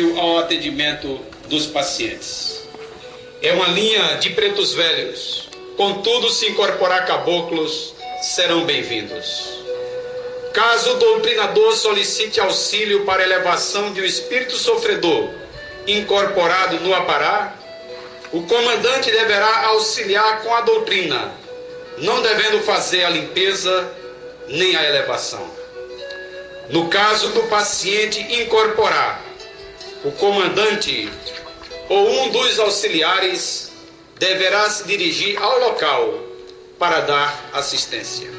ao atendimento dos pacientes. É uma linha de pretos velhos, contudo, se incorporar caboclos, serão bem-vindos. Caso o doutrinador solicite auxílio para elevação de um espírito sofredor incorporado no apará, o comandante deverá auxiliar com a doutrina, não devendo fazer a limpeza nem a elevação. No caso do paciente incorporar, o comandante ou um dos auxiliares deverá se dirigir ao local para dar assistência.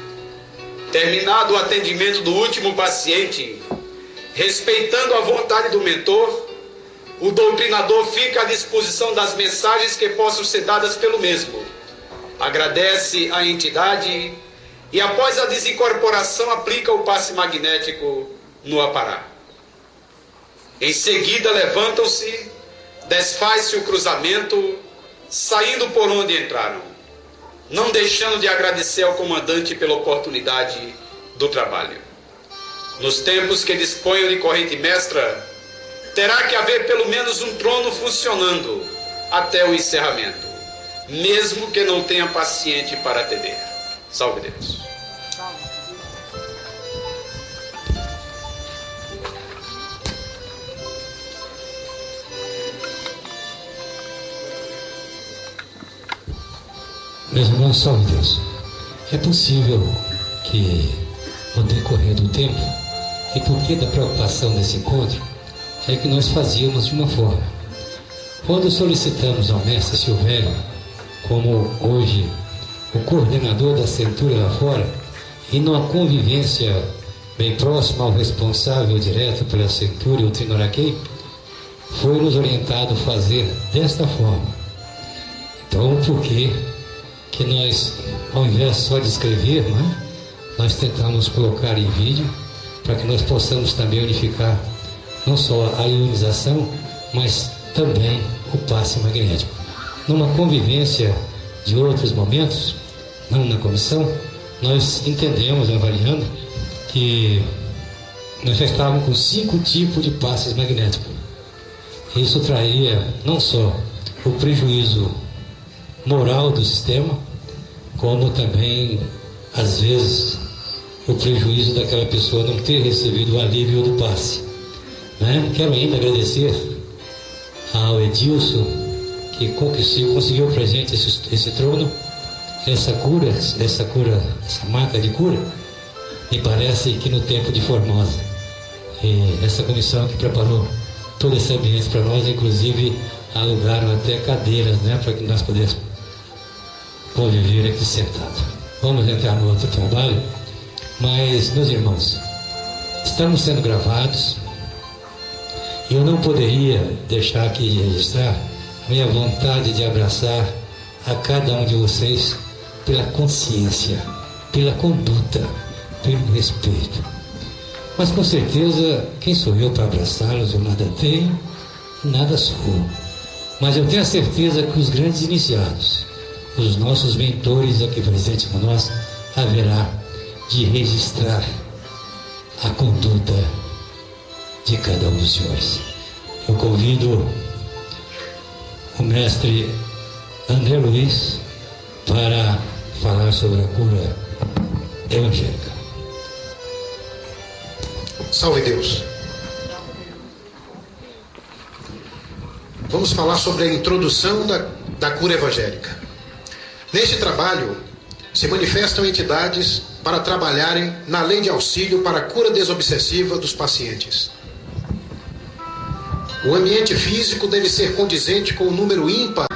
Terminado o atendimento do último paciente, respeitando a vontade do mentor, o doutrinador fica à disposição das mensagens que possam ser dadas pelo mesmo. Agradece à entidade e, após a desincorporação, aplica o passe magnético no apará. Em seguida, levantam-se, desfaz-se o cruzamento, saindo por onde entraram, não deixando de agradecer ao comandante pela oportunidade do trabalho. Nos tempos que disponham de corrente mestra, terá que haver pelo menos um trono funcionando até o encerramento, mesmo que não tenha paciente para atender. Salve Deus. Meus irmãos, salve Deus. É possível que, no decorrer do tempo, e por que da preocupação desse encontro, é que nós fazíamos de uma forma. Quando solicitamos ao mestre Silvério, como hoje o coordenador da Centúria lá fora, e numa convivência bem próxima ao responsável direto pela Centúria, o Trinoraquei, foi nos orientado fazer desta forma. Então, por que nós, ao invés só de escrever, nós tentamos colocar em vídeo, para que nós possamos também unificar não só a ionização, mas também o passe magnético. Numa convivência de outros momentos, não na comissão, nós entendemos, avaliando, que nós já estávamos com 5 tipos de passes magnéticos. Isso traria não só o prejuízo moral do sistema, como também, às vezes, o prejuízo daquela pessoa não ter recebido o alívio do passe. Quero ainda agradecer ao Edilson, que conseguiu para a gente esse trono, essa marca de cura. Me parece que no tempo de Formosa, essa comissão que preparou todo esse ambiente para nós, inclusive alugaram até cadeiras, para que nós pudéssemos conviver aqui sentados. Vamos entrar no outro trabalho, mas, meus irmãos, estamos sendo gravados. E eu não poderia deixar aqui de registrar a minha vontade de abraçar a cada um de vocês pela consciência, pela conduta, pelo respeito. Mas com certeza, quem sou eu para abraçá-los? Eu nada tenho e nada sou. Mas eu tenho a certeza que os grandes iniciados, os nossos mentores aqui presentes com nós, haverá de registrar a conduta de cada um dos senhores. Eu convido o mestre André Luiz para falar sobre a cura evangélica. Salve Deus. Vamos falar sobre a introdução da cura evangélica. Neste trabalho se manifestam entidades para trabalharem na lei de auxílio para a cura desobsessiva dos pacientes. O ambiente físico deve ser condizente com o número ímpar,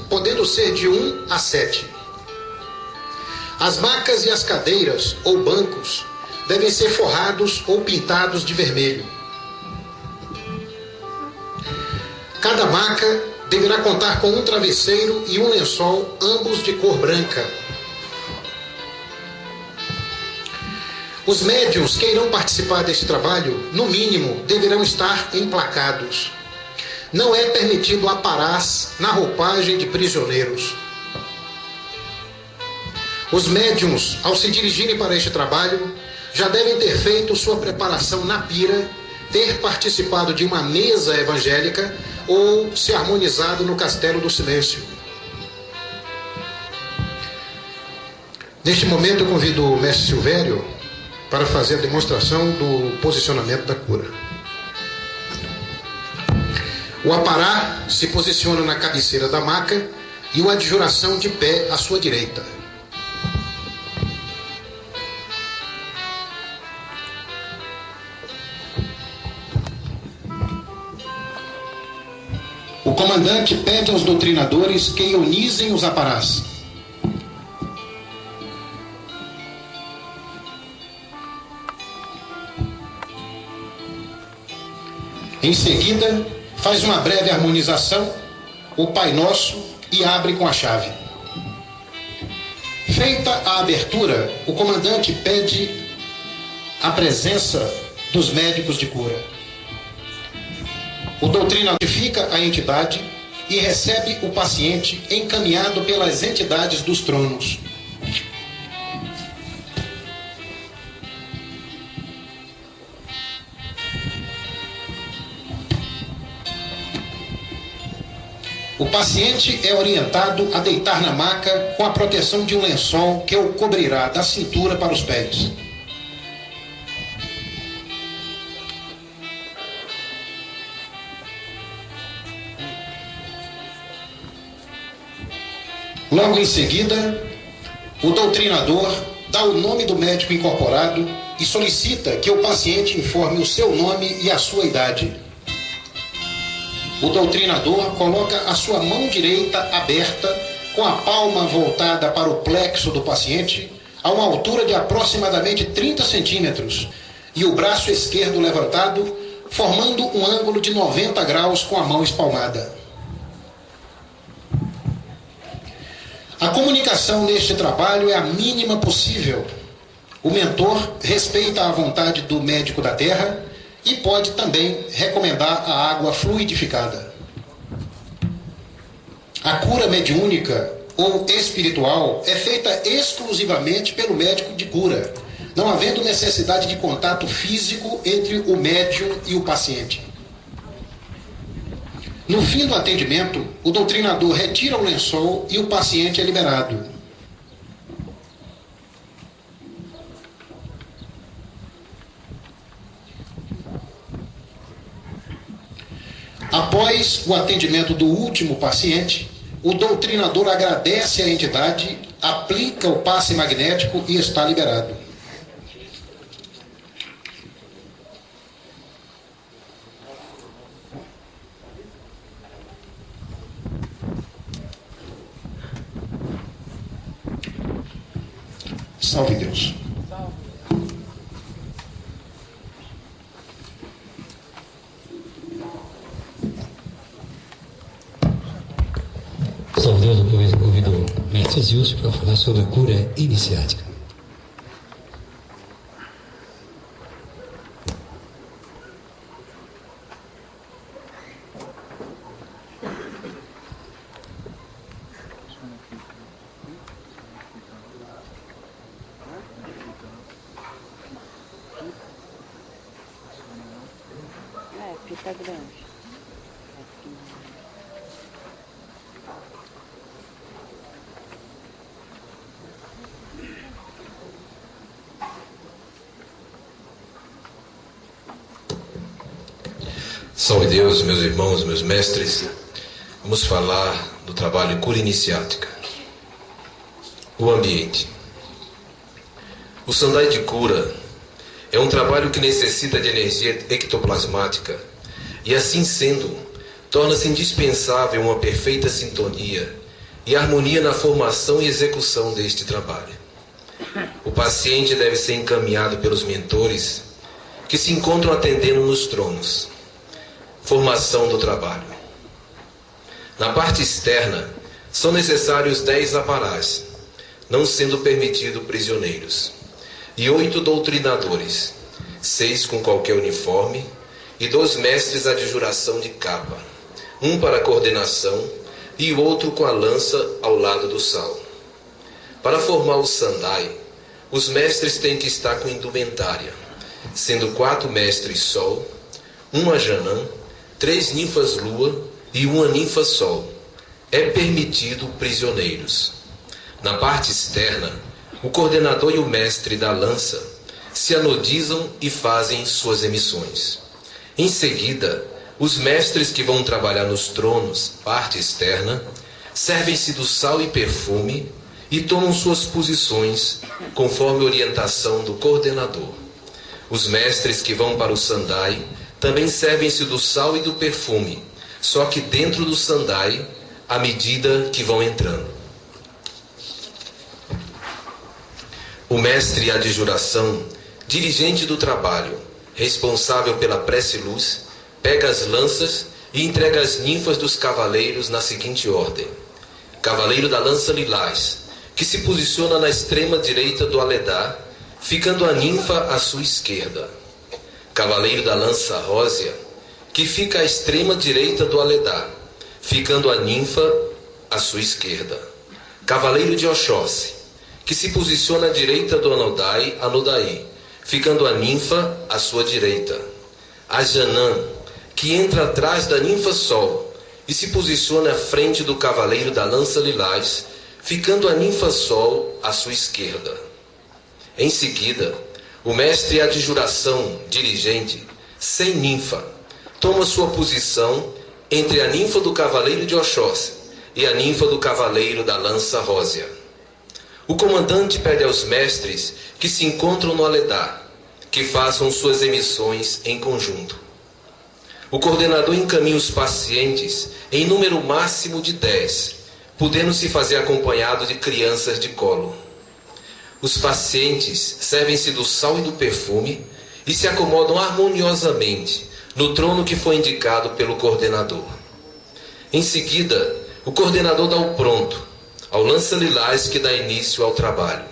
podendo ser de 1 a 7. As macas e as cadeiras ou bancos devem ser forrados ou pintados de vermelho. Cada maca deverá contar com um travesseiro e um lençol, ambos de cor branca. Os médiuns que irão participar deste trabalho, no mínimo, deverão estar emplacados. Não é permitido aparás na roupagem de prisioneiros. Os médiuns, ao se dirigirem para este trabalho, já devem ter feito sua preparação na pira ter participado de uma mesa evangélica ou se harmonizado no castelo do silêncio. Neste momento, eu convido o mestre Silvério para fazer a demonstração do posicionamento da cura. O apará se posiciona na cabeceira da maca e o adjuração de pé à sua direita. O comandante pede aos doutrinadores que ionizem os aparás. Em seguida, faz uma breve harmonização, o Pai Nosso, e abre com a chave. Feita a abertura, o comandante pede a presença dos médicos de cura. O doutrinador notifica a entidade e recebe o paciente encaminhado pelas entidades dos tronos. O paciente é orientado a deitar na maca com a proteção de um lençol que o cobrirá da cintura para os pés. Logo em seguida, o doutrinador dá o nome do médico incorporado e solicita que o paciente informe o seu nome e a sua idade. O doutrinador coloca a sua mão direita aberta, com a palma voltada para o plexo do paciente, a uma altura de aproximadamente 30 centímetros, e o braço esquerdo levantado, formando um ângulo de 90 graus com a mão espalmada. A comunicação neste trabalho é a mínima possível. O mentor respeita a vontade do médico da terra e pode também recomendar a água fluidificada. A cura mediúnica ou espiritual é feita exclusivamente pelo médico de cura, não havendo necessidade de contato físico entre o médium e o paciente. No fim do atendimento, o doutrinador retira o lençol e o paciente é liberado. Após o atendimento do último paciente, o doutrinador agradece à entidade, aplica o passe magnético e está liberado. Salve Deus. Salve Deus, eu convido o mestre Zilson para falar sobre a cura iniciática. Fita grande. Salve Deus, meus irmãos, meus mestres. Vamos falar do trabalho de cura iniciática. O ambiente. O Sandai de cura é um trabalho que necessita de energia ectoplasmática e, assim sendo, torna-se indispensável uma perfeita sintonia e harmonia na formação e execução deste trabalho. O paciente deve ser encaminhado pelos mentores que se encontram atendendo nos tronos. Formação do trabalho. Na parte externa, são necessários 10 aparás, não sendo permitido prisioneiros, e 8 doutrinadores, 6 com qualquer uniforme, e 2 mestres à adjuração de capa, um para a coordenação e o outro com a lança ao lado do sal. Para formar o Sandai, os mestres têm que estar com indumentária, sendo 4 mestres sol, uma Janã, 3 ninfas lua e uma ninfa sol. É permitido prisioneiros. Na parte externa, o coordenador e o mestre da lança se anodizam e fazem suas emissões. Em seguida, os mestres que vão trabalhar nos tronos, parte externa, servem-se do sal e perfume e tomam suas posições conforme orientação do coordenador. Os mestres que vão para o sandai também servem-se do sal e do perfume, só que dentro do sandai, à medida que vão entrando. O mestre adjuração, dirigente do trabalho, responsável pela prece-luz, pega as lanças e entrega as ninfas dos cavaleiros na seguinte ordem. Cavaleiro da lança lilás, que se posiciona na extrema direita do aledar, ficando a ninfa à sua esquerda. Cavaleiro da lança rósea, que fica à extrema direita do aledar, ficando a ninfa à sua esquerda. Cavaleiro de Oxóssi, que se posiciona à direita do Anodaí, ficando a ninfa à sua direita. A Janã, que entra atrás da ninfa sol e se posiciona à frente do cavaleiro da lança lilás, ficando a ninfa sol à sua esquerda. Em seguida, o mestre adjuração, dirigente, sem ninfa, toma sua posição entre a ninfa do cavaleiro de Oxóssi e a ninfa do cavaleiro da lança rósea. O comandante pede aos mestres que se encontram no aledar que façam suas emissões em conjunto. O coordenador encaminha os pacientes em número máximo de 10, podendo se fazer acompanhado de crianças de colo. Os pacientes servem-se do sal e do perfume e se acomodam harmoniosamente no trono que foi indicado pelo coordenador. Em seguida, o coordenador dá o pronto ao lança-lilás que dá início ao trabalho.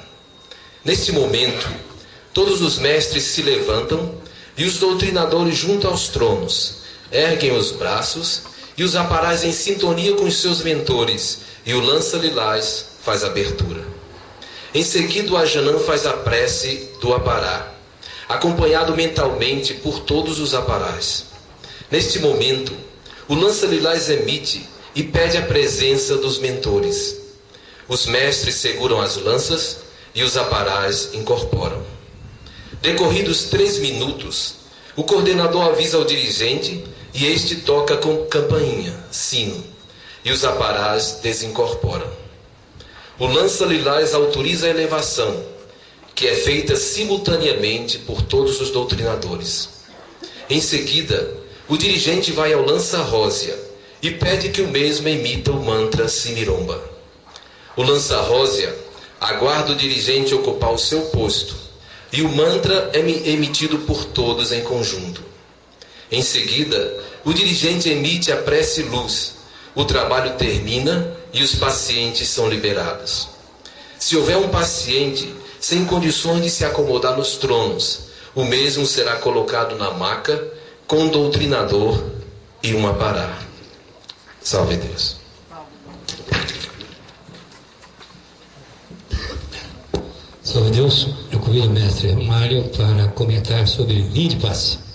Neste momento, todos os mestres se levantam e os doutrinadores junto aos tronos erguem os braços e os aparás em sintonia com os seus mentores e o lança-lilás faz a abertura. Em seguida, o Ajanã faz a prece do apará, acompanhado mentalmente por todos os aparás. Neste momento, o lança-lilás emite e pede a presença dos mentores. Os mestres seguram as lanças e os aparás incorporam. Decorridos 3 minutos, o coordenador avisa ao dirigente e este toca com campainha, sino, e os aparás desincorporam. O lança-lilás autoriza a elevação, que é feita simultaneamente por todos os doutrinadores. Em seguida, o dirigente vai ao lança-rósea e pede que o mesmo emita o mantra Simiromba. O lança-rósea aguarda o dirigente ocupar o seu posto e o mantra é emitido por todos em conjunto. Em seguida, o dirigente emite a prece-luz, o trabalho termina e os pacientes são liberados. Se houver um paciente sem condições de se acomodar nos tronos, o mesmo será colocado na maca com um doutrinador e um apará. Salve Deus. Salve Deus. Eu convido o mestre Mário para comentar sobre linha de passe.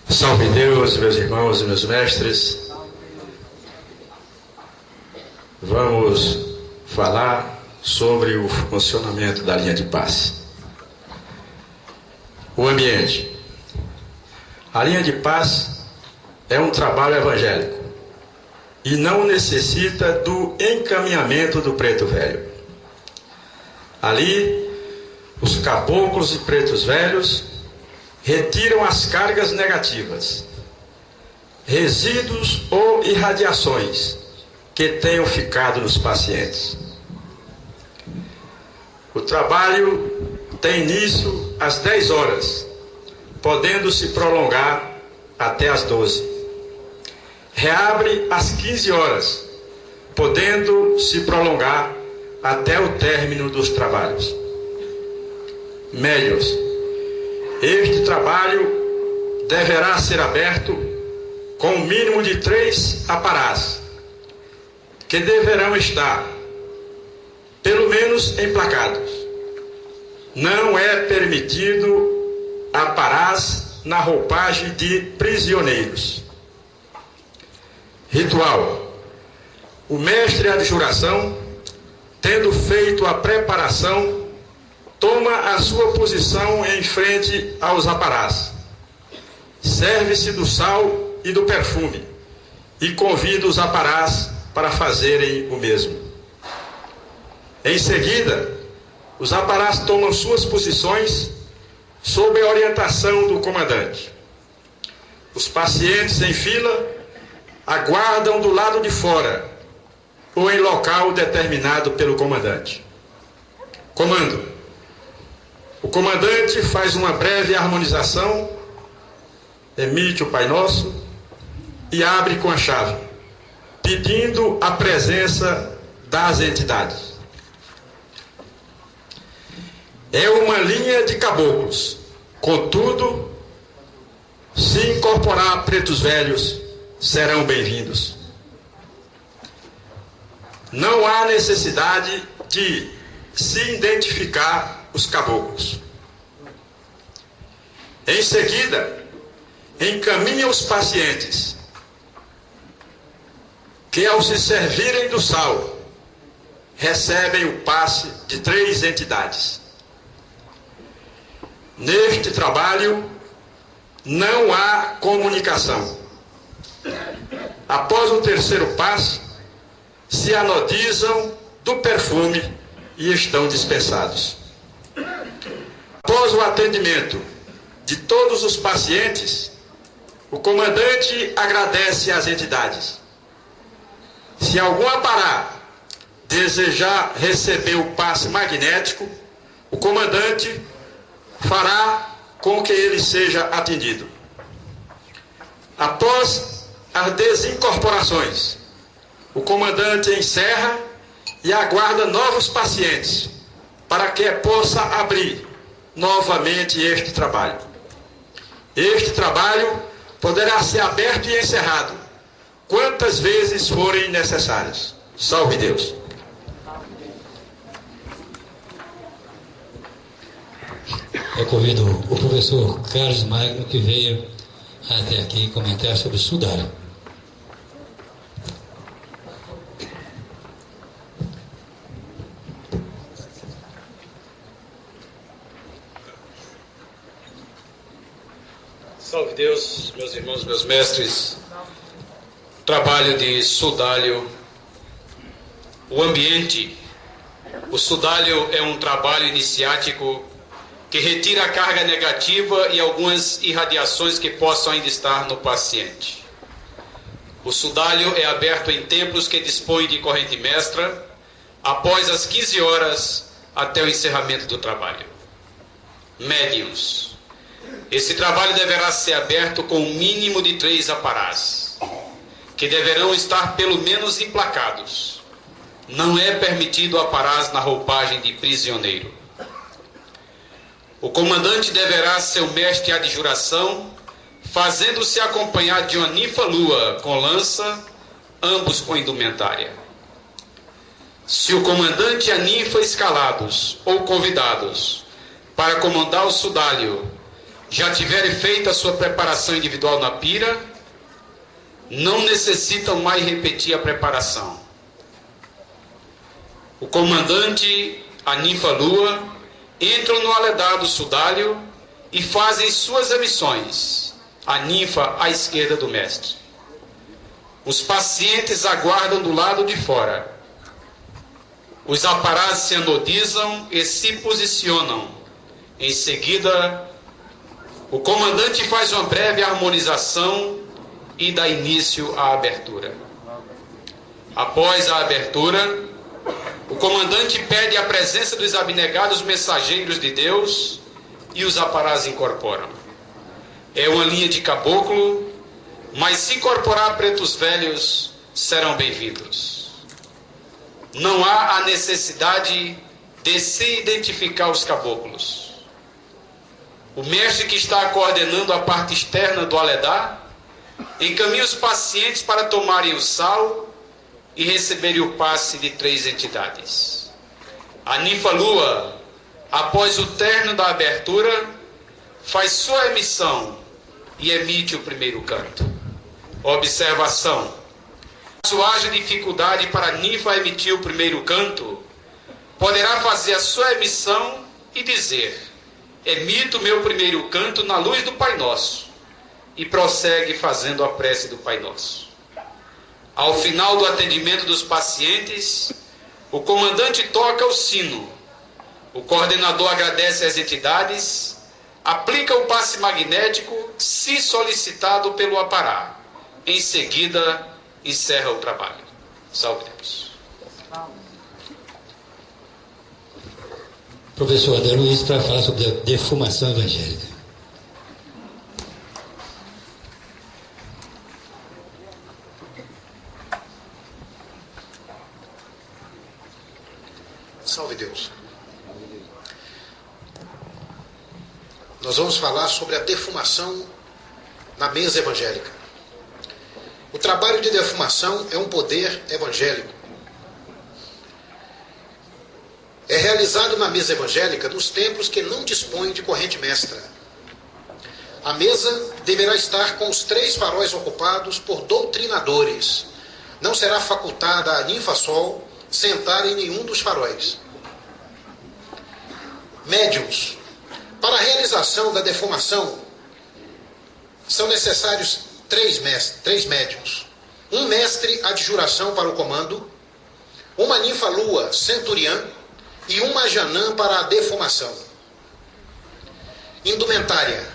Salve Deus, meus irmãos e meus mestres. Vamos falar sobre o funcionamento da linha de passe. O ambiente. A linha de passe é um trabalho evangélico e não necessita do encaminhamento do preto velho. Ali, os caboclos e pretos velhos retiram as cargas negativas, resíduos ou irradiações que tenham ficado nos pacientes. O trabalho tem início às 10 horas, podendo se prolongar até às 12. Reabre às 15 horas, podendo se prolongar até o término dos trabalhos. Médios. Este trabalho deverá ser aberto com um mínimo de 3 aparás, que deverão estar, pelo menos, emplacados. Não é permitido aparás na roupagem de prisioneiros. Ritual. O mestre adjuração, tendo feito a preparação, toma a sua posição em frente aos aparás. Serve-se do sal e do perfume e convida os aparás para fazerem o mesmo. Em seguida, os aparás tomam suas posições sob a orientação do comandante. Os pacientes em fila aguardam do lado de fora ou em local determinado pelo comandante. Comando. O comandante faz uma breve harmonização, emite o Pai Nosso e abre com a chave, pedindo a presença das entidades. É uma linha de caboclos. Contudo, se incorporar pretos velhos, serão bem-vindos. Não há necessidade de se identificar os caboclos. Em seguida, encaminha os pacientes que, ao se servirem do sal, recebem o passe de 3 entidades. Neste trabalho, não há comunicação. Após o terceiro passe, se anodizam do perfume e estão dispensados. Após o atendimento de todos os pacientes, o comandante agradece às entidades. Se algum apará desejar receber o passe magnético, o comandante fará com que ele seja atendido. Após as desincorporações, o comandante encerra e aguarda novos pacientes para que possa abrir novamente este trabalho. Este trabalho poderá ser aberto e encerrado quantas vezes forem necessárias. Salve Deus! Eu convido o professor Carlos Magno, que veio até aqui comentar sobre o sudário. Salve Deus, meus irmãos, meus mestres. Trabalho de sudário. O ambiente. O sudário é um trabalho iniciático que retira a carga negativa e algumas irradiações que possam ainda estar no paciente. O sudário é aberto em templos que dispõem de corrente mestra após as 15 horas até o encerramento do trabalho. Médiuns. Esse trabalho deverá ser aberto com um mínimo de 3 aparás, que deverão estar pelo menos emplacados. Não é permitido aparás na roupagem de prisioneiro. O comandante deverá ser o mestre adjuração, fazendo-se acompanhar de uma ninfa-lua com lança, ambos com indumentária. Se o comandante e a ninfa escalados ou convidados para comandar o sudário já tiverem feito a sua preparação individual na pira, não necessitam mais repetir a preparação. O comandante, a ninfa-lua, entram no aledar do sudário e fazem suas emissões, a ninfa à esquerda do mestre. Os pacientes aguardam do lado de fora. Os aparás se anodizam e se posicionam. Em seguida, o comandante faz uma breve harmonização e dá início à abertura. Após a abertura, o comandante pede a presença dos abnegados mensageiros de Deus e os aparás incorporam. É uma linha de caboclo, mas se incorporar pretos velhos, serão bem-vindos. Não há a necessidade de se identificar os caboclos. O mestre que está coordenando a parte externa do aledá encaminha os pacientes para tomarem o sal e receberem o passe de 3 entidades. A ninfa-lua, após o término da abertura, faz sua emissão e emite o primeiro canto. Observação: caso haja dificuldade para a ninfa emitir o primeiro canto, poderá fazer a sua emissão e dizer: emito meu primeiro canto na luz do Pai Nosso, e prossegue fazendo a prece do Pai Nosso. Ao final do atendimento dos pacientes, o comandante toca o sino, o coordenador agradece às entidades, aplica o passe magnético, se solicitado pelo apará. Em seguida, encerra o trabalho. Salve Deus. Professor André Luiz, para falar sobre a defumação evangélica. Salve Deus. Nós vamos falar sobre a defumação na mesa evangélica. O trabalho de defumação é um poder evangélico. É realizado na mesa evangélica nos templos que não dispõem de corrente mestra. A mesa deverá estar com os 3 faróis ocupados por doutrinadores. Não será facultada a ninfa-sol sentar em nenhum dos faróis. Médiuns. Para a realização da defumação, são necessários 3 médiuns. Um mestre adjuração para o comando, uma ninfa-lua centuriã e uma janã para a defumação. Indumentária.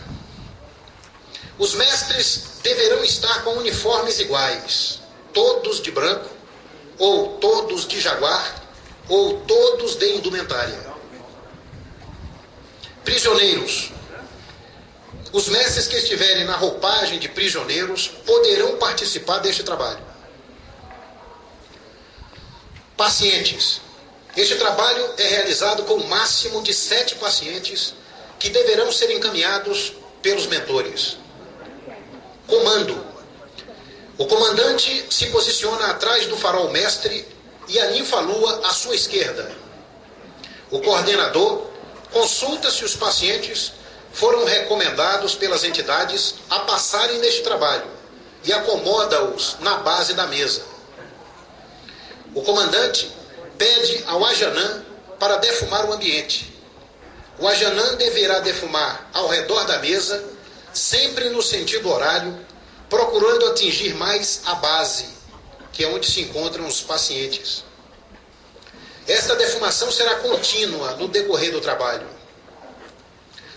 Os mestres deverão estar com uniformes iguais, todos de branco, ou todos de jaguar, ou todos de indumentária. Prisioneiros. Os mestres que estiverem na roupagem de prisioneiros poderão participar deste trabalho. Pacientes. Este trabalho é realizado com o máximo de 7 pacientes que deverão ser encaminhados pelos mentores. Comando. O comandante se posiciona atrás do farol mestre e a ninfa-lua à sua esquerda. O coordenador consulta se os pacientes foram recomendados pelas entidades a passarem neste trabalho e acomoda-os na base da mesa. O comandante pede ao ajanã para defumar o ambiente. O ajanã deverá defumar ao redor da mesa, sempre no sentido horário, procurando atingir mais a base, que é onde se encontram os pacientes. Esta defumação será contínua no decorrer do trabalho.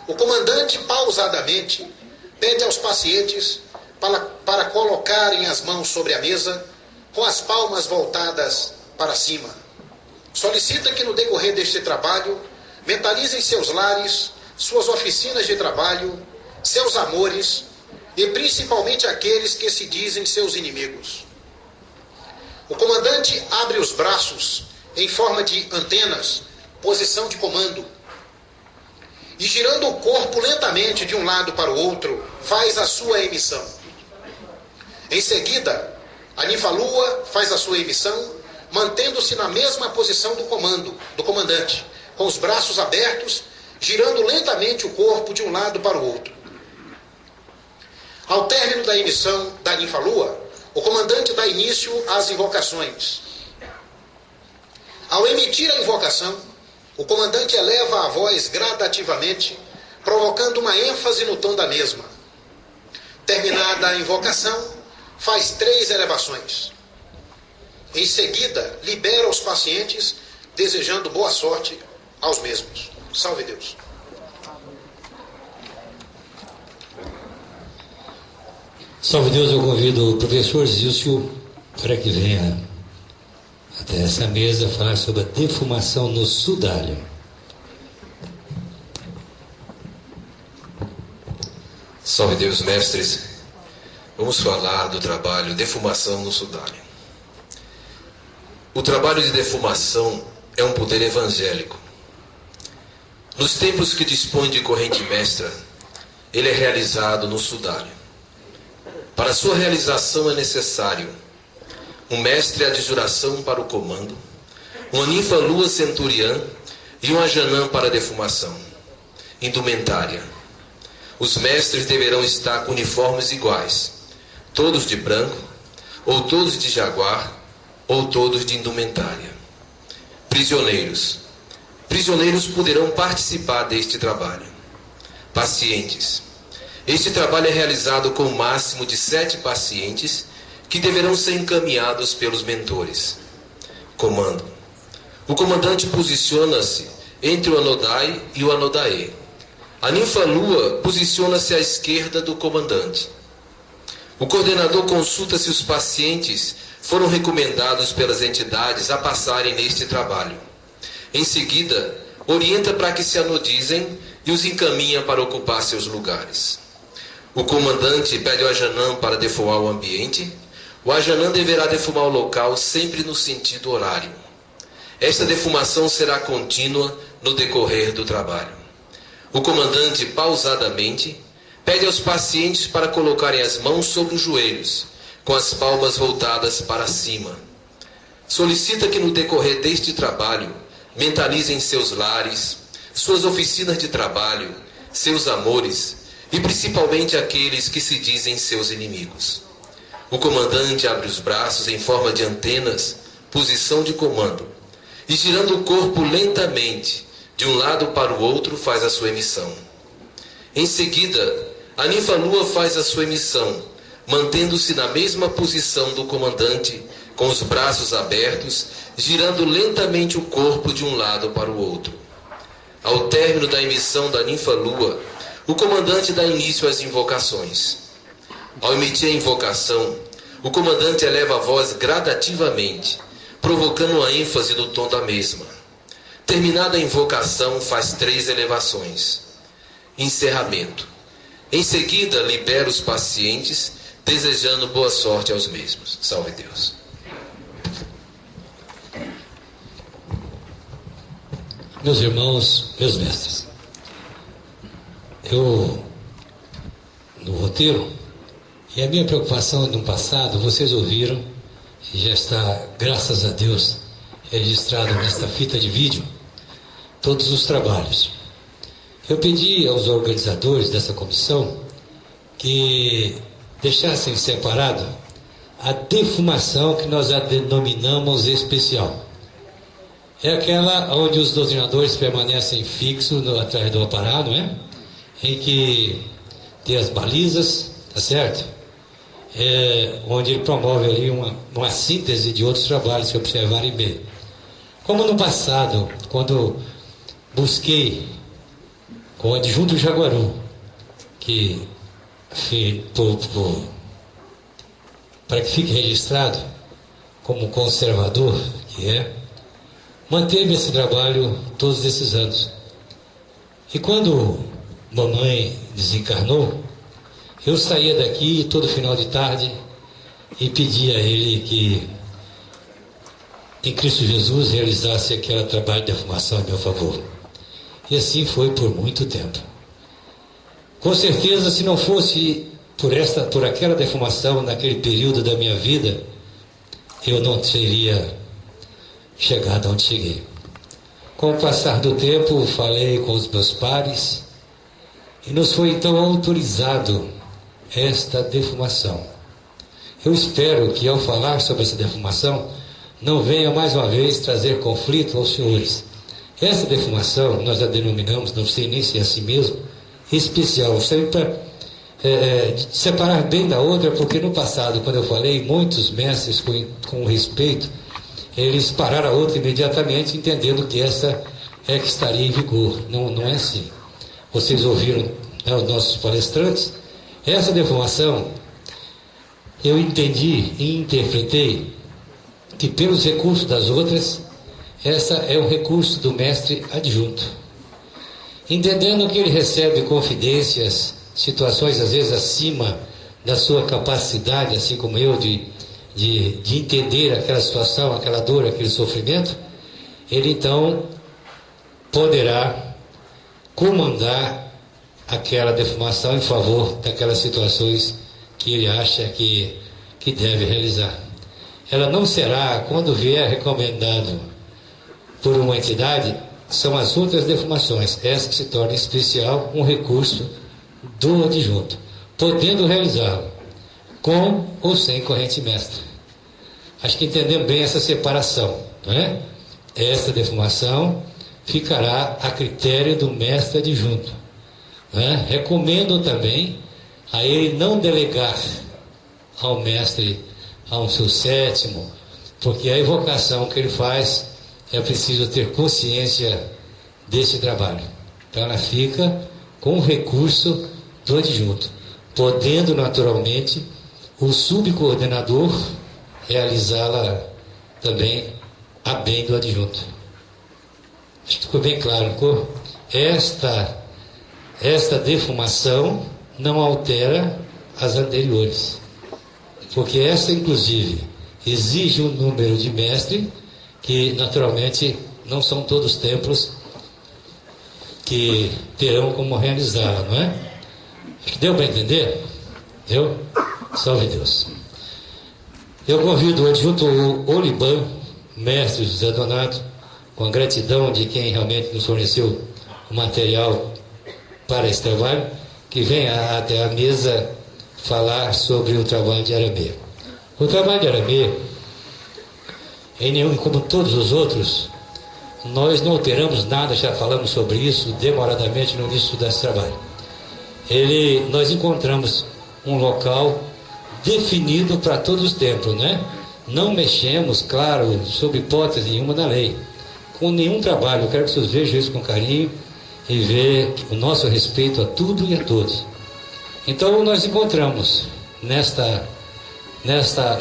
O comandante, pausadamente, pede aos pacientes para colocarem as mãos sobre a mesa, com as palmas voltadas para cima. Solicita que no decorrer deste trabalho, mentalizem seus lares, suas oficinas de trabalho, seus amores e principalmente aqueles que se dizem seus inimigos. O comandante abre os braços em forma de antenas, posição de comando, e girando o corpo lentamente de um lado para o outro, faz a sua emissão. Em seguida, a ninfa-lua faz a sua emissão, mantendo-se na mesma posição do comandante, com os braços abertos, girando lentamente o corpo de um lado para o outro. Ao término da emissão da ninfa-lua, o comandante dá início às invocações. Ao emitir a invocação, o comandante eleva a voz gradativamente, provocando uma ênfase no tom da mesma. Terminada a invocação, faz 3 elevações. Em seguida, libera os pacientes, desejando boa sorte aos mesmos. Salve Deus. Salve Deus, eu convido o professor Zício para que venha até essa mesa falar sobre a defumação no sudário. Salve Deus, mestres. Vamos falar do trabalho defumação no sudário. O trabalho de defumação é um poder evangélico. Nos tempos que dispõe de corrente mestra, ele é realizado no sudário. Para sua realização é necessário um mestre adjuração para o comando, uma ninfa-lua centuriã e um ajanã para a defumação. Indumentária. Os mestres deverão estar com uniformes iguais, todos de branco, ou todos de jaguar, ou todos de indumentária. Prisioneiros. Prisioneiros poderão participar deste trabalho. Pacientes. Este trabalho é realizado com o máximo de 7 pacientes que deverão ser encaminhados pelos mentores. Comando. O comandante posiciona-se entre o Anodai e o Anodaê. A ninfa-lua posiciona-se à esquerda do comandante. O coordenador consulta se os pacientes foram recomendados pelas entidades a passarem neste trabalho. Em seguida, orienta para que se anodizem e os encaminha para ocupar seus lugares. O comandante pede ao ajanã para defumar o ambiente. O ajanã deverá defumar o local sempre no sentido horário. Esta defumação será contínua no decorrer do trabalho. O comandante, pausadamente, pede aos pacientes para colocarem as mãos sobre os joelhos, com as palmas voltadas para cima. Solicita que no decorrer deste trabalho mentalizem seus lares, suas oficinas de trabalho, seus amores e principalmente aqueles que se dizem seus inimigos. O comandante abre os braços em forma de antenas, posição de comando, e girando o corpo lentamente, de um lado para o outro, faz a sua emissão. Em seguida, a ninfa-lua faz a sua emissão, mantendo-se na mesma posição do comandante, com os braços abertos, girando lentamente o corpo de um lado para o outro. Ao término da emissão da ninfa-lua, o comandante dá início às invocações. Ao emitir a invocação, o comandante eleva a voz gradativamente, provocando a ênfase no tom da mesma. Terminada a invocação, faz 3 elevações. Encerramento. Em seguida, libera os pacientes, desejando boa sorte aos mesmos. Salve Deus. Meus irmãos, meus mestres, eu, no roteiro, e a minha preocupação no passado, vocês ouviram, e já está, graças a Deus, registrado nesta fita de vídeo, todos os trabalhos. Eu pedi aos organizadores dessa comissão que deixassem separado a defumação que nós a denominamos especial. É aquela onde os doutrinadores permanecem fixos atrás do aparelho, não é? Em que tem as balizas, tá certo? Onde ele promove ali uma síntese de outros trabalhos que observarem bem. Como no passado, quando busquei com o adjunto Jaguaru, que para que fique registrado como conservador que é, manteve esse trabalho todos esses anos. E quando mamãe desencarnou, eu saía daqui todo final de tarde e pedia a ele que em Cristo Jesus realizasse aquele trabalho de defumação a meu favor. E assim foi por muito tempo. Com certeza, se não fosse por aquela defumação naquele período da minha vida, eu não teria chegado onde cheguei. Com o passar do tempo, falei com os meus pares e nos foi então autorizado esta defumação. Eu espero que ao falar sobre essa defumação não venha mais uma vez trazer conflito aos senhores. Essa defumação nós a denominamos, não sei nem se é assim mesmo, especial, sempre para separar bem da outra, porque no passado, quando eu falei, muitos mestres com respeito eles pararam a outra imediatamente, entendendo que essa é que estaria em vigor. Não é assim. Vocês ouviram, né, os nossos palestrantes. Essa deformação, eu entendi e interpretei que pelos recursos das outras, essa é o recurso do mestre adjunto. Entendendo que ele recebe confidências, situações às vezes acima da sua capacidade, assim como eu, de entender aquela situação, aquela dor, aquele sofrimento, ele então poderá comandar aquela deformação em favor daquelas situações que ele acha que deve realizar. Ela não será, quando vier recomendado por uma entidade, são as outras deformações, essa que se torna especial, um recurso do adjunto, podendo realizá-lo com ou sem corrente mestra. Acho que entendemos bem essa separação, não é? Essa deformação ficará a critério do mestre adjunto, não é? Recomendo também a ele não delegar ao mestre, ao seu sétimo, porque a evocação que ele faz é preciso ter consciência desse trabalho. Então ela fica com o recurso do adjunto, podendo naturalmente o subcoordenador realizá-la também a bem do adjunto. Acho que ficou bem claro, não ficou? Esta defumação não altera as anteriores, porque essa inclusive exige um número de mestre que naturalmente não são todos os templos que terão como realizá-la, não é? Deu para entender? Deu? Salve Deus. Eu convido o adjunto Oliban, mestre José Donato, com a gratidão de quem realmente nos forneceu o material para esse trabalho, que venha até a mesa falar sobre o trabalho de Aramê. O trabalho de Aramê, em nenhum, como todos os outros, nós não alteramos nada, já falamos sobre isso demoradamente no início desse trabalho. Nós encontramos um local definido para todos os templos, né? Não mexemos, claro, sob hipótese nenhuma da lei, com nenhum trabalho. Eu quero que vocês vejam isso com carinho e vejam o nosso respeito a tudo e a todos. Então nós encontramos nesta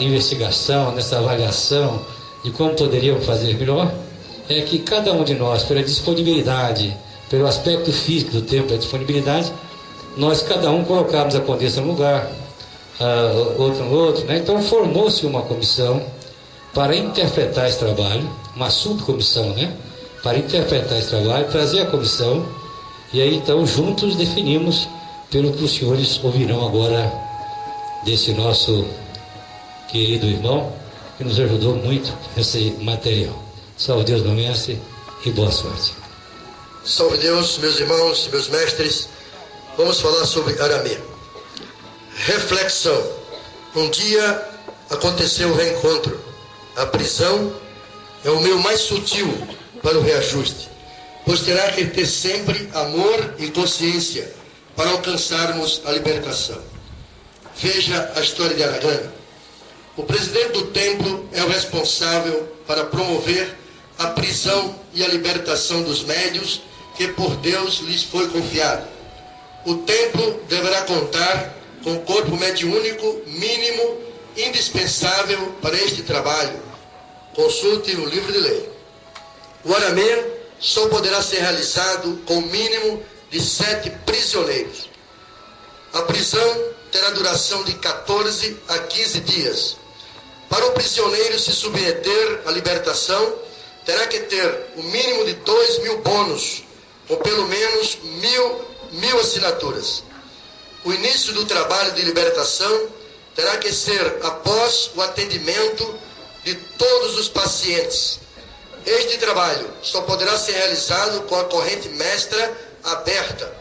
investigação, nesta avaliação de como poderíamos fazer melhor, é que cada um de nós, pela disponibilidade, pelo aspecto físico do tempo, a disponibilidade, nós cada um colocamos a Condessa no lugar, outro no outro, né? Então formou-se uma comissão para interpretar esse trabalho, uma subcomissão, né? Para interpretar esse trabalho, trazer a comissão, e aí então juntos definimos pelo que os senhores ouvirão agora desse nosso querido irmão, que nos ajudou muito nesse material. Salve Deus, meu mestre, e boa sorte. Salve Deus, meus irmãos, meus mestres. Vamos falar sobre Aramê. Reflexão. Um dia aconteceu o reencontro. A prisão é o meio mais sutil para o reajuste, pois terá que ter sempre amor e consciência para alcançarmos a libertação. Veja a história de Aragana. O presidente do templo é o responsável para promover a prisão e a libertação dos médiuns que por Deus lhes foi confiado. O templo deverá contar com um corpo mediúnico mínimo indispensável para este trabalho. Consulte o livro de lei. O Aramê só poderá ser realizado com o mínimo de 7 prisioneiros. A prisão terá duração de 14 a 15 dias. Para o prisioneiro se submeter à libertação, terá que ter o mínimo de 2.000 bônus, ou pelo menos 1.000 assinaturas. O início do trabalho de libertação terá que ser após o atendimento de todos os pacientes. Este trabalho só poderá ser realizado com a corrente mestra aberta.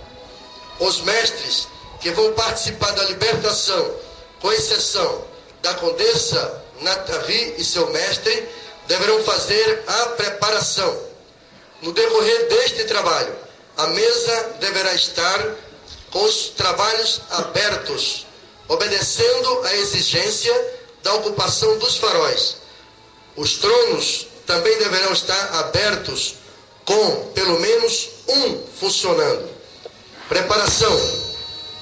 Os mestres que vão participar da libertação, com exceção da Condessa Nathalie e seu mestre, deverão fazer a preparação. No decorrer deste trabalho, a mesa deverá estar com os trabalhos abertos, obedecendo à exigência da ocupação dos faróis. Os tronos também deverão estar abertos com pelo menos um funcionando. Preparação.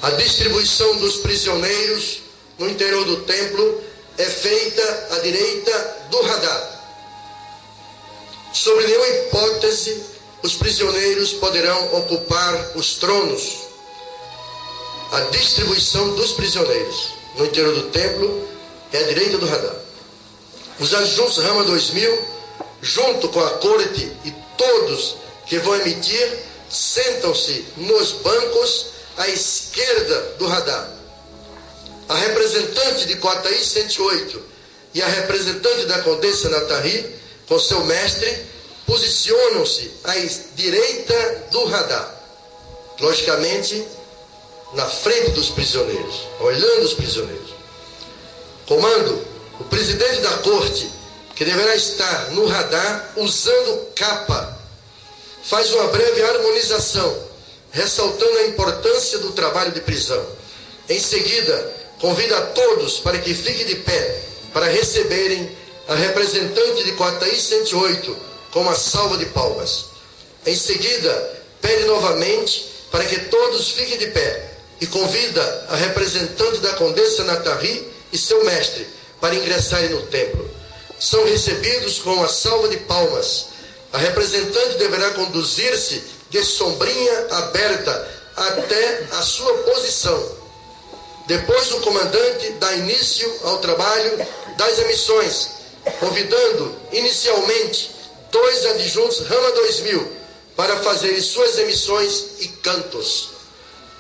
A distribuição dos prisioneiros no interior do templo é feita à direita do radar. Sob nenhuma hipótese, os prisioneiros poderão ocupar os tronos. A distribuição dos prisioneiros no interior do templo é à direita do radar. Os adjuntos Rama 2000, junto com a corte e todos que vão emitir, sentam-se nos bancos à esquerda do radar. A representante de Coataí 108 e a representante da Condessa Natari, com seu mestre, posicionam-se à direita do radar. Logicamente, na frente dos prisioneiros, olhando os prisioneiros. Comando, o presidente da corte, que deverá estar no radar usando capa, faz uma breve harmonização, ressaltando a importância do trabalho de prisão. Em seguida, convida a todos para que fiquem de pé para receberem a representante de Coataí 108 com uma salva de palmas. Em seguida, pede novamente para que todos fiquem de pé e convida a representante da Condessa Natari e seu mestre para ingressarem no templo. São recebidos com uma salva de palmas. A representante deverá conduzir-se de sombrinha aberta até a sua posição. Depois o comandante dá início ao trabalho das emissões, convidando inicialmente 2 adjuntos Rama 2000 para fazerem suas emissões e cantos.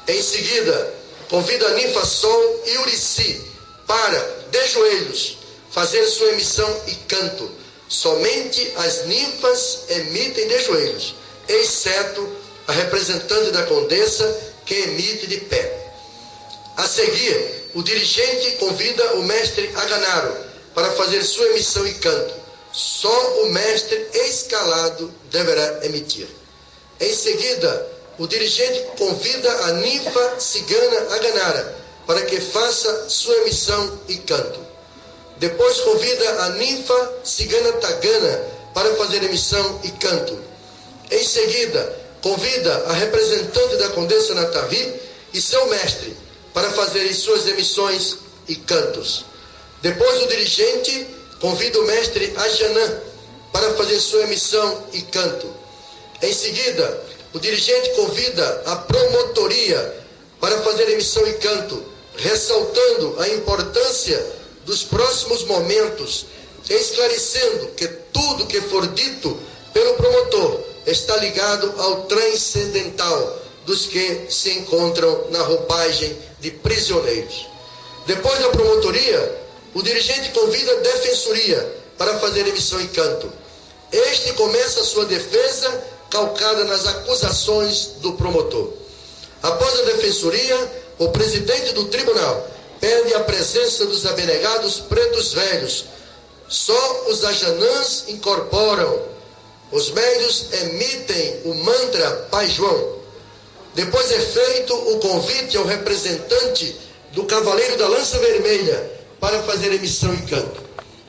Em seguida, convida a ninfa Sol e Urici para, de joelhos, fazer sua emissão e canto. Somente as ninfas emitem de joelhos, exceto a representante da Condessa, que emite de pé. A seguir, o dirigente convida o mestre Aganaro para fazer sua emissão e canto. Só o mestre escalado deverá emitir. Em seguida, o dirigente convida a ninfa cigana Aganara para que faça sua emissão e canto. Depois convida a ninfa cigana Tagana para fazer emissão e canto. Em seguida, convida a representante da Condessa Natari e seu mestre para fazerem suas emissões e cantos. Depois o dirigente convida o mestre Ajanã para fazer sua emissão e canto. Em seguida, o dirigente convida a promotoria para fazer emissão e canto, ressaltando a importância dos próximos momentos, esclarecendo que tudo que for dito pelo promotor está ligado ao transcendental dos que se encontram na roupagem de prisioneiros. Depois da promotoria, o dirigente convida a defensoria para fazer emissão e canto. Este começa a sua defesa calcada nas acusações do promotor. Após a defensoria, o presidente do tribunal pede a presença dos abnegados pretos velhos. Só os ajanãs incorporam. Os médios emitem o mantra Pai João. Depois é feito o convite ao representante do Cavaleiro da Lança Vermelha para fazer emissão e canto.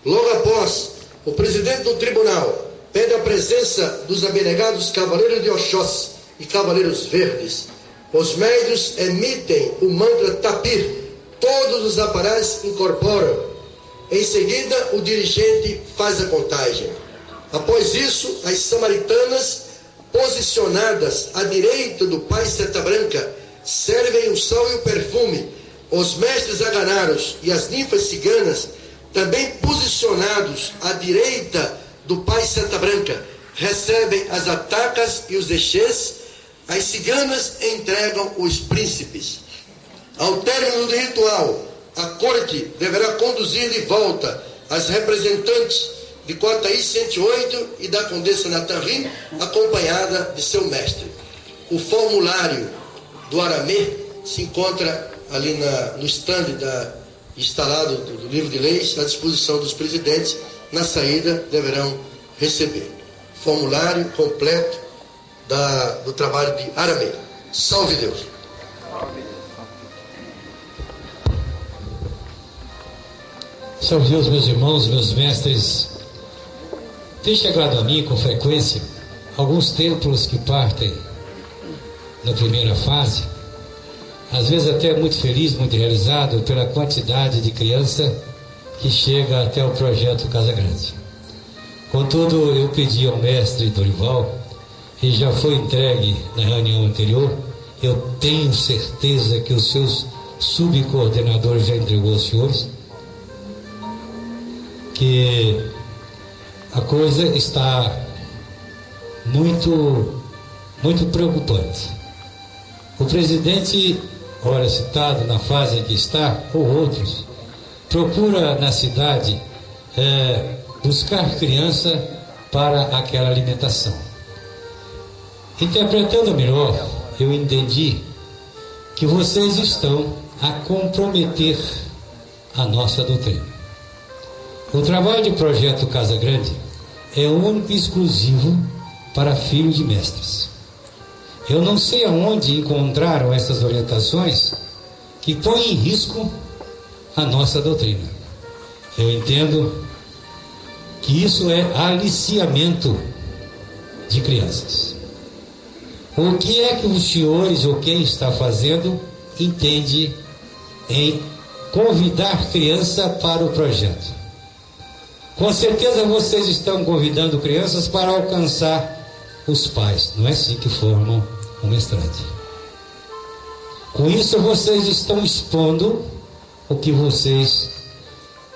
Logo após, o presidente do tribunal pede a presença dos abnegados Cavaleiros de Oxóssi e Cavaleiros Verdes. Os médios emitem o mantra Tapir. Todos os aparás incorporam. Em seguida, o dirigente faz a contagem. Após isso, as samaritanas, posicionadas à direita do Pai Seta Branca, servem o sal e o perfume. Os mestres aganaros e as ninfas ciganas, também posicionados à direita do Pai Seta Branca, recebem as atacas e os eixês. As ciganas entregam os príncipes. Ao término do ritual, a corte deverá conduzir de volta as representantes de Coataí 108 e da Condessa Natari, acompanhada de seu mestre. O formulário do Aramê se encontra ali no stand instalado do livro de leis, à disposição dos presidentes. Na saída deverão receber. Formulário completo do trabalho de Aramê. Salve Deus! Salve Deus, meus irmãos, meus mestres. Tem chegado a mim com frequência alguns templos que partem na primeira fase, às vezes até muito feliz, muito realizado pela quantidade de criança que chega até o projeto Casa Grande. Contudo, eu pedi ao mestre Dorival, e já foi entregue na reunião anterior, eu tenho certeza que os seus subcoordenadores já entregou aos senhores, que a coisa está muito preocupante. O presidente, ora citado na fase em que está, ou outros, procura na cidade buscar criança para aquela alimentação. Interpretando melhor, eu entendi que vocês estão a comprometer a nossa doutrina. O trabalho de projeto Casa Grande é único e exclusivo para filhos de mestres. Eu não sei aonde encontraram essas orientações que põem em risco a nossa doutrina. Eu entendo que isso é aliciamento de crianças. O que é que os senhores, ou quem está fazendo, entende em convidar criança para o projeto? Com certeza vocês estão convidando crianças para alcançar os pais. Não é assim que formam um mestrante. Com isso vocês estão expondo o que vocês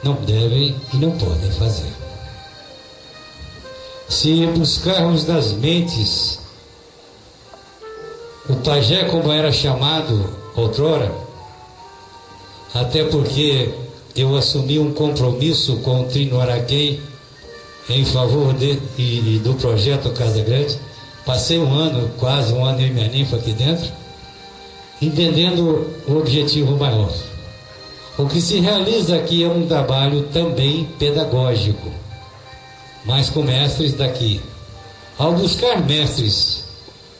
não devem e não podem fazer. Se buscarmos nas mentes o pajé, como era chamado outrora, até porque eu assumi um compromisso com o Trino Araquém em favor do projeto Casa Grande. Passei quase um ano e minha ninfa aqui dentro, entendendo o objetivo maior. O que se realiza aqui é um trabalho também pedagógico, mas com mestres daqui. Ao buscar mestres,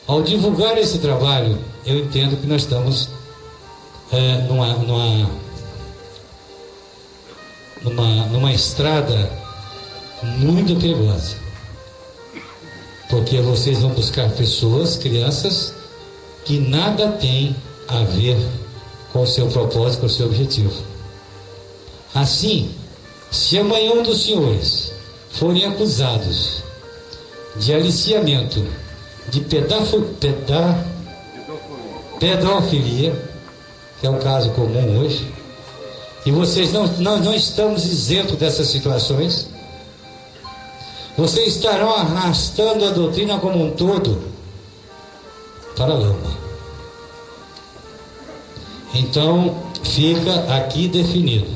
ao divulgar esse trabalho, eu entendo que nós estamos numa estrada muito perigosa, porque vocês vão buscar pessoas, crianças, que nada tem a ver com o seu propósito, com o seu objetivo. Assim, se amanhã um dos senhores forem acusados de aliciamento, de pedofilia, que é um caso comum hoje, e vocês nós não estamos isentos dessas situações, vocês estarão arrastando a doutrina como um todo para a lama. Então, fica aqui definido: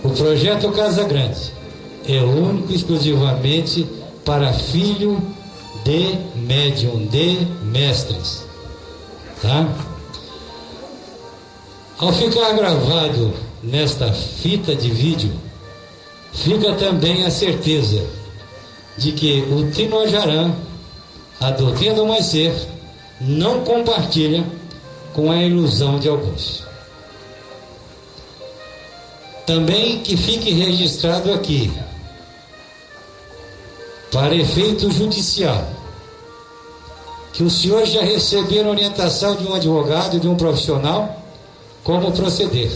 o projeto Casa Grande é único e exclusivamente para filho de médium, de mestres, tá? Ao ficar gravado nesta fita de vídeo, fica também a certeza de que o Trino Ajarã, a doutrina do mais ser, não compartilha com a ilusão de alguns. Também que fique registrado aqui, para efeito judicial, que os senhores já receberam orientação de um advogado, de um profissional, como proceder.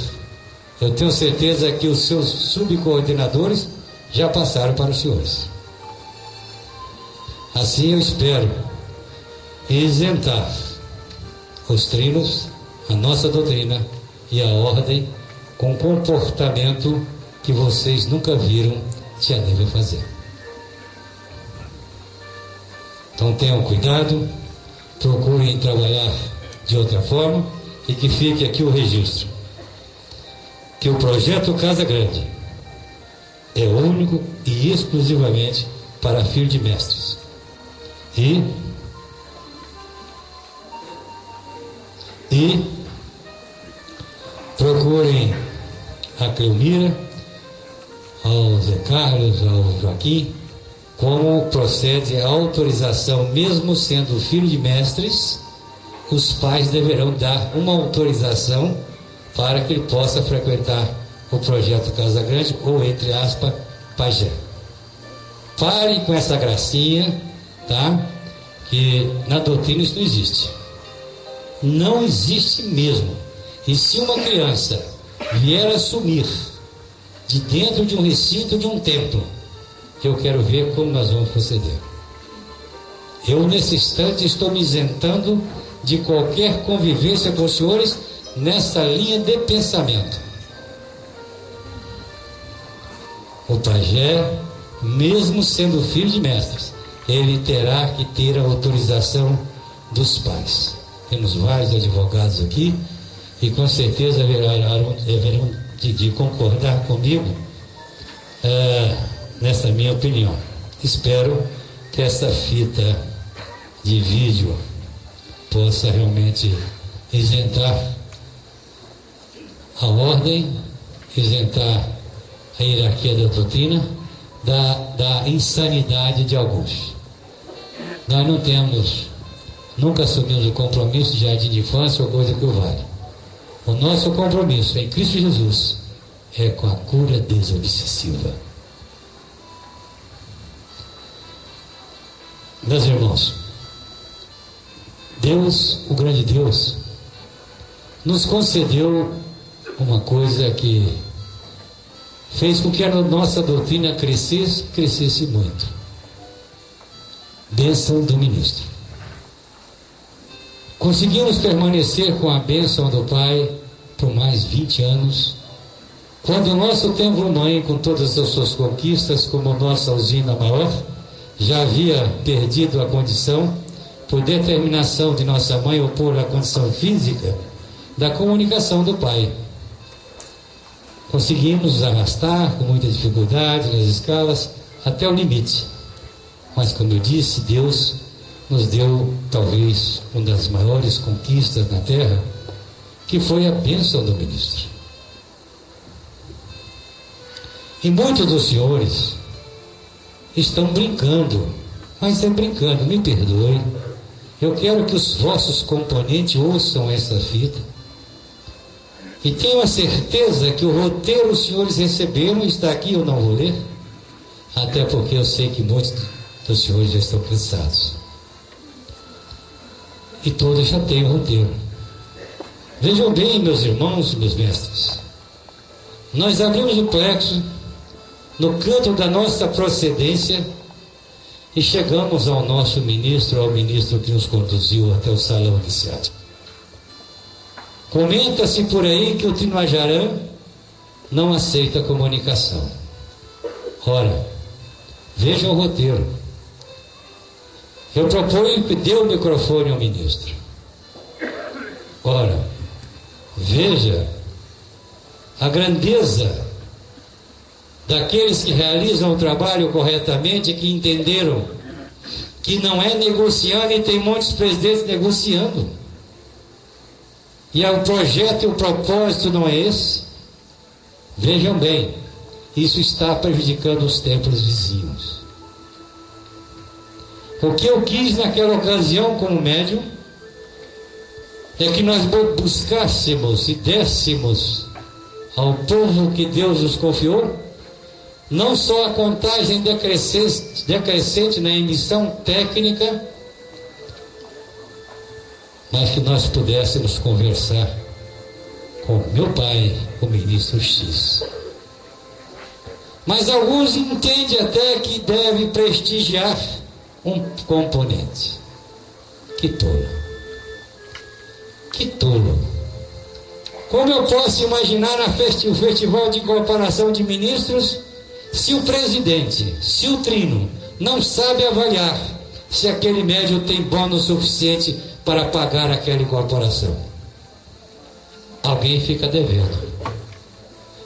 Eu tenho certeza que os seus subcoordenadores já passaram para os senhores. Assim eu espero isentar os trinos, a nossa doutrina e a ordem com comportamento que vocês nunca viram Tia Nívia fazer. Então tenham cuidado, procurem trabalhar de outra forma, e que fique aqui o registro que o projeto Casa Grande é único e exclusivamente para filho de mestres. E procurem a Cleomira, ao Zé Carlos, ao Joaquim, como procede a autorização. Mesmo sendo filho de mestres, os pais deverão dar uma autorização para que ele possa frequentar o projeto Casa Grande, ou, entre aspas, pajé. Parem com essa gracinha, tá? Que na doutrina isso não existe. Não existe mesmo. E se uma criança vier assumir de dentro de um recinto de um templo, eu quero ver como nós vamos proceder. Eu, nesse instante, estou me isentando de qualquer convivência com os senhores nessa linha de pensamento. O pajé, mesmo sendo filho de mestres, ele terá que ter a autorização dos pais. Temos vários advogados aqui e com certeza haverão de concordar comigo nessa minha opinião. Espero que essa fita de vídeo possa realmente isentar a ordem, isentar a hierarquia da doutrina da insanidade de alguns. Nós não temos, nunca assumimos o compromisso de jardim de infância ou coisa que o vale. O nosso compromisso em Cristo Jesus é com a cura desobsessiva. Meus irmãos, Deus, o grande Deus, nos concedeu uma coisa que fez com que a nossa doutrina crescesse muito. Bênção do ministro. Conseguimos permanecer com a bênção do Pai por mais 20 anos, quando o nosso templo-mãe, com todas as suas conquistas, como nossa usina maior, já havia perdido a condição, por determinação de nossa mãe ou por a condição física, da comunicação do Pai. Conseguimos nos arrastar com muita dificuldade nas escalas até o limite. Mas, como eu disse, Deus nos deu talvez uma das maiores conquistas na terra, que foi a bênção do ministro. E muitos dos senhores estão brincando, mas é brincando, me perdoe. Eu quero que os vossos componentes ouçam essa fita e tenho a certeza que o roteiro os senhores receberam, está aqui, eu não vou ler, até porque eu sei que muitos dos senhores já estão cansados. E todos já têm o roteiro. Vejam bem, meus irmãos e meus mestres, nós abrimos o plexo no canto da nossa procedência e chegamos ao nosso ministro, ao ministro que nos conduziu até o salão iniciático. Comenta-se por aí que o Trinajarã não aceita comunicação. Ora, vejam o roteiro. Eu proponho que dê o microfone ao ministro. Ora, veja a grandeza daqueles que realizam o trabalho corretamente, que entenderam que não é negociando, e tem muitos presidentes negociando. E o projeto e o propósito não é esse. Vejam bem, isso está prejudicando os templos vizinhos. O que eu quis naquela ocasião como médium é que nós buscássemos e dessemos ao povo que Deus nos confiou não só a contagem decrescente na emissão técnica, mas que nós pudéssemos conversar com meu pai, o ministro X. Mas alguns entendem até que deve prestigiar um componente. Que tolo. Que tolo. Como eu posso imaginar o festival de incorporação de ministros, se o presidente, se o trino, não sabe avaliar se aquele médium tem bônus suficiente para pagar aquela incorporação? Alguém fica devendo.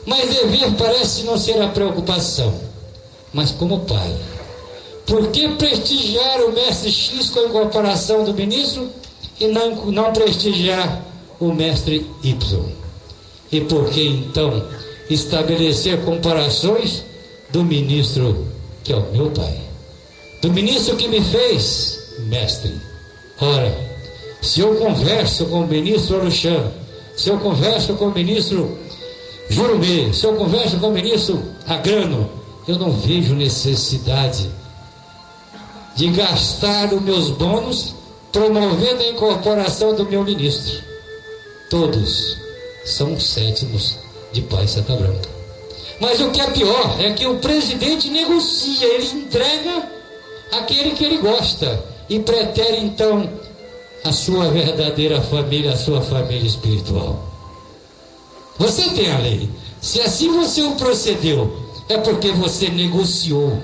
Mas dever parece não ser a preocupação. Mas como pai, por que prestigiar o mestre X com a incorporação do ministro e não prestigiar o mestre Y? E por que então estabelecer comparações do ministro que é o meu pai, do ministro que me fez mestre? Ora, se eu converso com o ministro Oruxã, se eu converso com o ministro Jurumê, se eu converso com o ministro Agrano, eu não vejo necessidade de gastar os meus bônus promovendo a incorporação do meu ministro. Todos são sétimos de Pai Santa Branca. Mas o que é pior é que o presidente negocia, ele entrega aquele que ele gosta e pretere então a sua verdadeira família, a sua família espiritual. Você tem a lei. Se assim você o procedeu, é porque você negociou.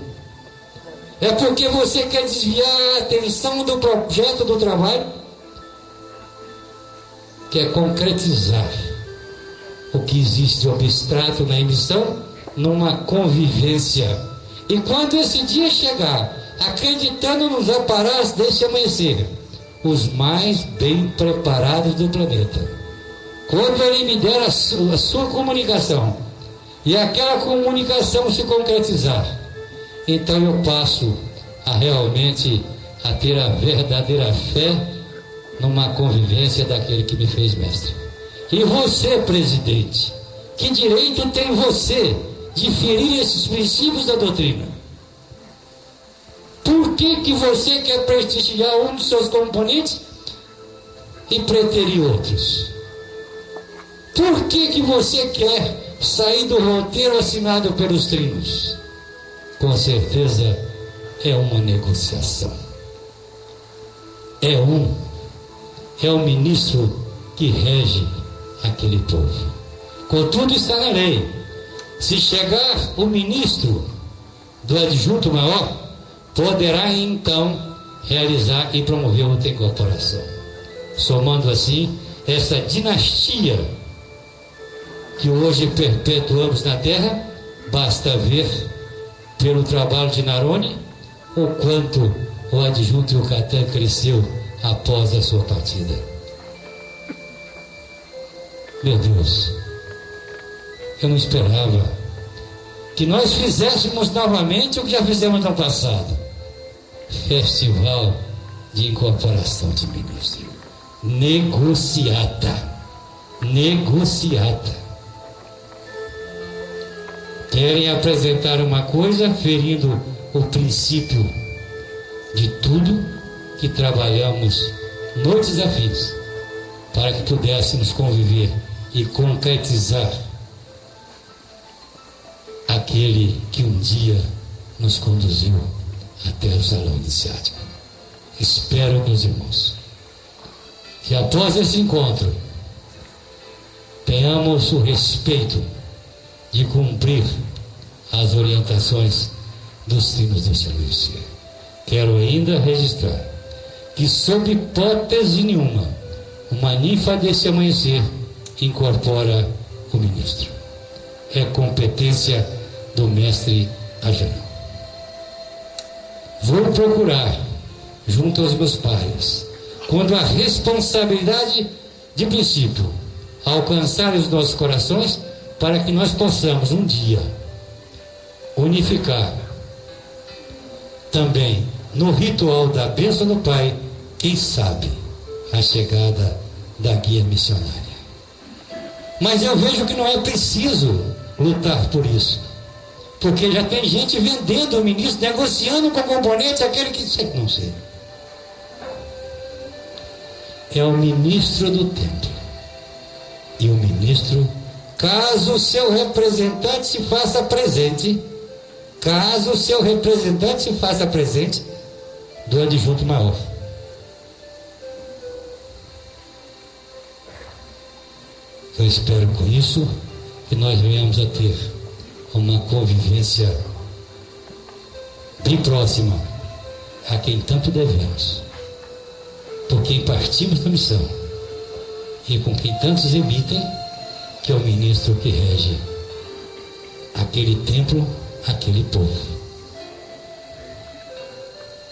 É porque você quer desviar a atenção do projeto do trabalho, quer concretizar o que existe de abstrato na emissão numa convivência. E quando esse dia chegar, acreditando nos aparatos desse amanhecer, os mais bem preparados do planeta, quando ele me der a sua comunicação e aquela comunicação se concretizar, então eu passo a realmente a ter a verdadeira fé numa convivência daquele que me fez mestre. E você, presidente, que direito tem você de ferir esses princípios da doutrina? Por que você quer prestigiar um dos seus componentes e preterir outros? Por que você quer sair do roteiro assinado pelos trinos? Com certeza é uma negociação. É o ministro que rege aquele povo. Contudo está na lei. Se chegar o ministro do adjunto maior, poderá então realizar e promover outra incorporação, somando assim essa dinastia que hoje perpetuamos na terra. Basta ver pelo trabalho de Narone o quanto o adjunto Yucatán cresceu após a sua partida. Meu Deus, eu não esperava que nós fizéssemos novamente o que já fizemos no passado. Festival de incorporação de ministro. Negociata. Querem apresentar uma coisa ferindo o princípio de tudo que trabalhamos nos desafios para que pudéssemos conviver e concretizar aquele que um dia nos conduziu até o salão iniciático. Espero, meus irmãos, que após esse encontro tenhamos o respeito de cumprir as orientações dos trinos deste amanhecer. Quero ainda registrar que, sob hipótese nenhuma, uma ninfa desse amanhecer incorpora o ministro. É competência do mestre Ajanão. Vou procurar, junto aos meus pares, quando a responsabilidade de princípio alcançar os nossos corações, para que nós possamos um dia unificar também no ritual da bênção do Pai, quem sabe, a chegada da guia missionária. Mas eu vejo que não é preciso lutar por isso, porque já tem gente vendendo o ministro, negociando com o componente aquele que não sei. É o ministro do templo. E o ministro, caso o seu representante se faça presente, do adjunto maior. Eu espero com isso que nós venhamos a ter uma convivência bem próxima a quem tanto devemos, por quem partimos da missão e com quem tantos emitem, que é o ministro que rege aquele templo, aquele povo.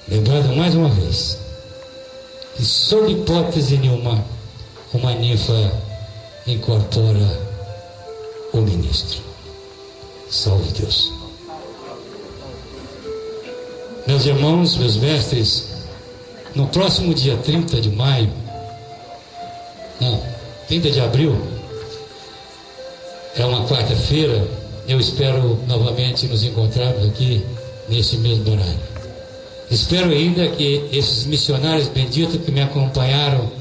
Lembrando mais uma vez que, sob hipótese nenhuma, uma ninfa incorpora o ministro. Salve Deus. Meus irmãos, meus mestres, no próximo dia 30 de maio, 30 de abril, é uma quarta-feira, eu espero novamente nos encontrarmos aqui nesse mesmo horário. Espero ainda que esses missionários benditos que me acompanharam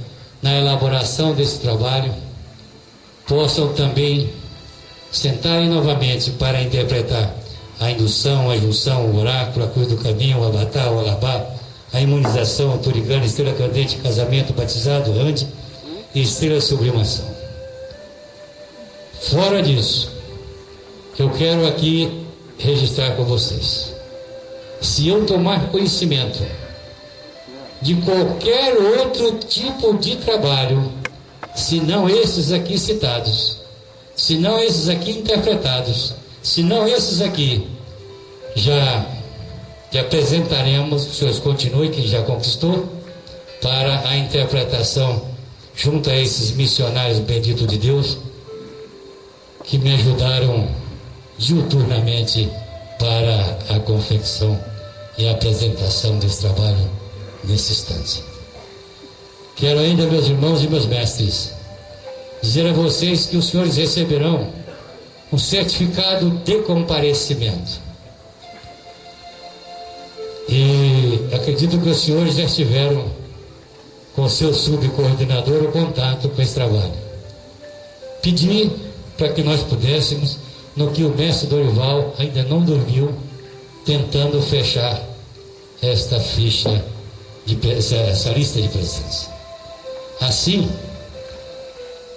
na elaboração desse trabalho possam também sentarem novamente para interpretar a indução, a junção, o oráculo, a cruz do caminho, o abatá, o alabá, a imunização, a turigana, estrela candente, casamento, batizado, ande e estrela sublimação. Fora disso, eu quero aqui registrar com vocês: se eu tomar conhecimento de qualquer outro tipo de trabalho, se não esses aqui citados, se não esses aqui interpretados, se não esses aqui, já te apresentaremos, os senhores continuem, que já conquistou, para a interpretação junto a esses missionários benditos de Deus, que me ajudaram diuturnamente para a confecção e a apresentação desse trabalho nesse instante. Quero ainda, meus irmãos e meus mestres, dizer a vocês que os senhores receberão um certificado de comparecimento. E acredito que os senhores já estiveram com o seu subcoordenador o contato com esse trabalho. Pedi para que nós pudéssemos, no que o mestre Dorival ainda não dormiu, tentando fechar esta ficha, essa lista de presença. Assim,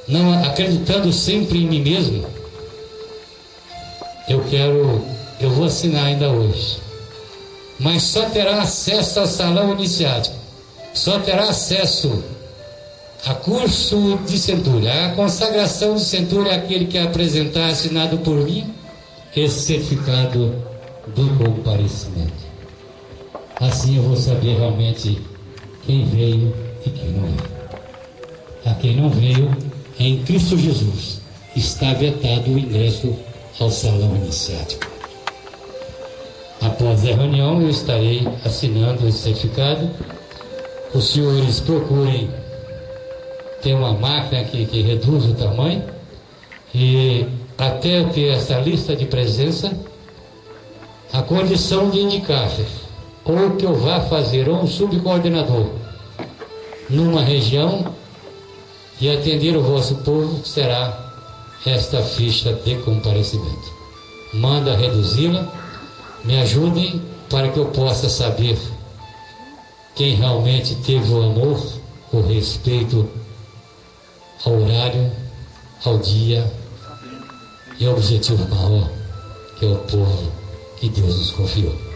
não acreditando sempre em mim mesmo, eu vou assinar ainda hoje, mas só terá acesso ao salão iniciático, só terá acesso a curso de centúria, a consagração de centúria é aquele que apresentar, assinado por mim, esse certificado do comparecimento. Assim eu vou saber realmente quem veio e quem não veio. A quem não veio, em Cristo Jesus, está vetado o ingresso ao salão iniciático. Após a reunião, eu estarei assinando esse certificado. Os senhores procurem ter uma máquina que reduz o tamanho, e até ter essa lista de presença, a condição de indicar ou que eu vá fazer ou um subcoordenador numa região e atender o vosso povo, será esta ficha de comparecimento. Manda reduzi-la, me ajudem para que eu possa saber quem realmente teve o amor, o respeito ao horário, ao dia e ao objetivo maior, que é o povo que Deus nos confiou.